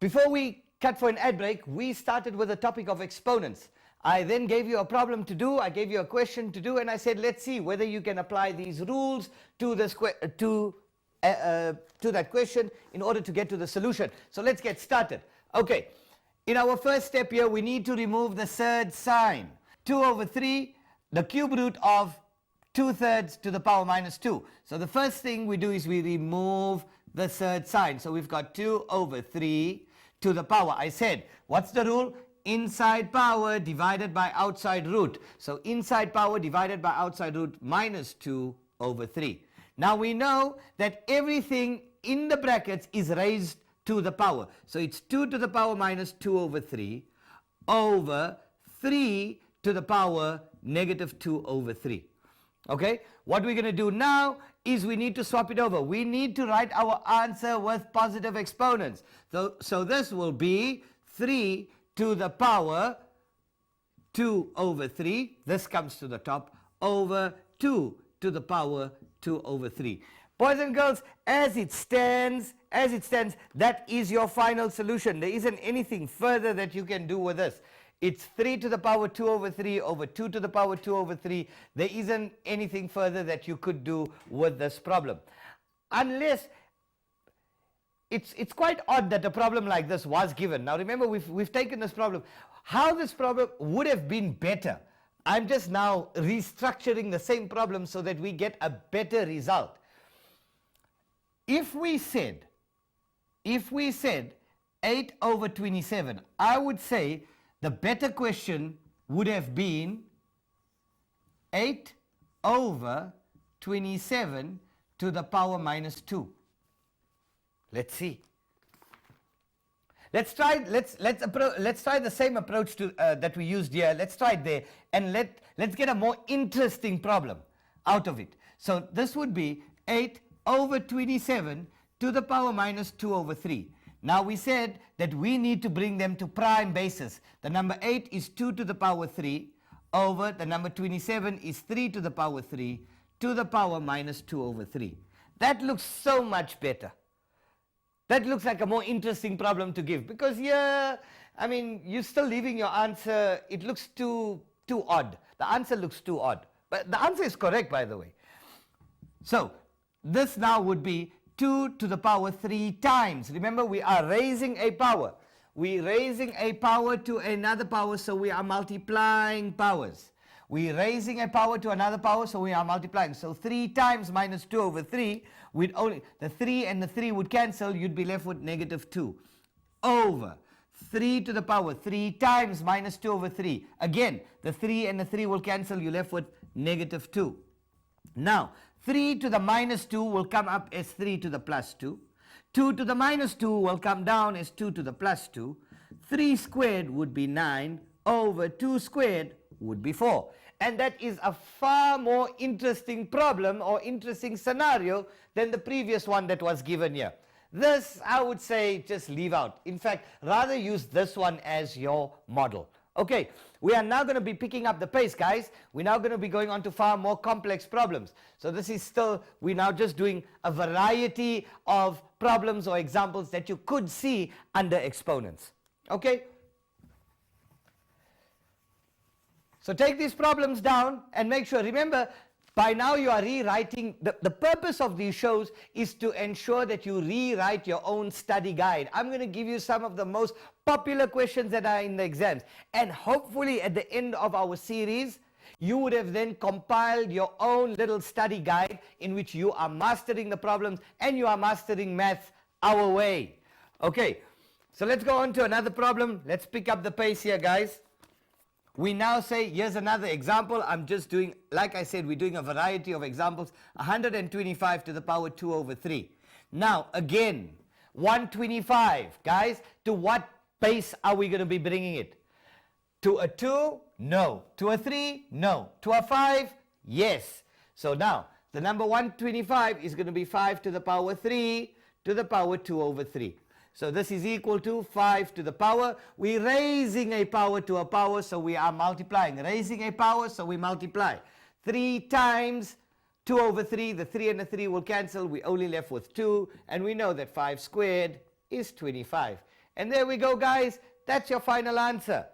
Before we cut for an ad break, we started with the topic of exponents. I then gave you a problem to do, I gave you a question to do, and I said let's see whether you can apply these rules to this to that question in order to get to the solution. So let's get started. Okay, in our first step here we need to remove the third sign. 2 over 3, the cube root of 2/3 to the power minus 2. So the first thing we do is we remove the third sign. So we've got 2 over 3 to the power. I said, what's the rule? Inside power divided by outside root. So inside power divided by outside root minus 2 over 3. Now we know that everything in the brackets is raised to the power. So it's 2 to the power minus 2 over 3 over 3 to the power negative 2 over 3. Okay, what we're going to do now is we need to swap it over. We need to write our answer with positive exponents. So this will be 3 to the power 2 over 3. This comes to the top over 2 to the power 2 over 3. Boys and girls, as it stands, that is your final solution. There isn't anything further that you can do with this. It's 3 to the power 2 over 3 over 2 to the power 2 over 3. There isn't anything further that you could do with this problem. Unless, it's quite odd that a problem like this was given. Now remember, we've taken this problem. How this problem would have been better, I'm just now restructuring the same problem so that we get a better result. If we said 8 over 27, I would say the better question would have been 8 over 27 to the power minus 2. Let's see. Let's try the same approach to that we used here. Let's try it there, and let's get a more interesting problem out of it. So this would be 8 over 27 to the power minus 2 over 3. Now we said that we need to bring them to prime bases. The number 8 is 2 to the power 3 over the number 27 is 3 to the power 3 to the power minus 2 over 3. That looks so much better. That looks like a more interesting problem to give, because here, I mean, you're still leaving your answer, it looks too odd. The answer looks too odd. But the answer is correct, by the way. So this now would be 2 to the power 3 times. Remember, we are raising a power. We're raising a power to another power, so we are multiplying powers. We're raising a power to another power, so we are multiplying. So 3 times minus 2 over 3, we'd only, the 3 and the 3 would cancel, you'd be left with negative 2 over 3 to the power 3 times minus 2 over 3. Again, the 3 and the 3 will cancel, you're left with negative 2. Now, 3 to the minus 2 will come up as 3 to the plus 2. 2 to the minus 2 will come down as 2 to the plus 2. 3 squared would be 9 over 2 squared would be 4. And that is a far more interesting problem or interesting scenario than the previous one that was given here. This, I would say, just leave out. In fact, rather use this one as your model. Okay, we are now going to be picking up the pace, guys. We're now going to be going on to far more complex problems. So this is still, we're now just doing a variety of problems or examples that you could see under exponents. Okay? So take these problems down and make sure, remember, by now you are rewriting, the purpose of these shows is to ensure that you rewrite your own study guide. I'm going to give you some of the most popular questions that are in the exams. And hopefully at the end of our series, you would have then compiled your own little study guide in which you are mastering the problems and you are mastering math our way. Okay, so let's go on to another problem. Let's pick up the pace here, guys. We now say, here's another example. I'm just doing, like I said, we're doing a variety of examples. 125 to the power 2 over 3. Now, again, 125, guys, to what pace are we going to be bringing it? To a 2? No. To a 3? No. To a 5? Yes. So now, the number 125 is going to be 5 to the power 3 to the power 2 over 3. So this is equal to 5 to the power. We're raising a power to a power, so we are multiplying. Raising a power, so we multiply. 3 times 2 over 3. The 3 and the 3 will cancel. We're only left with 2. And we know that 5 squared is 25. And there we go, guys. That's your final answer.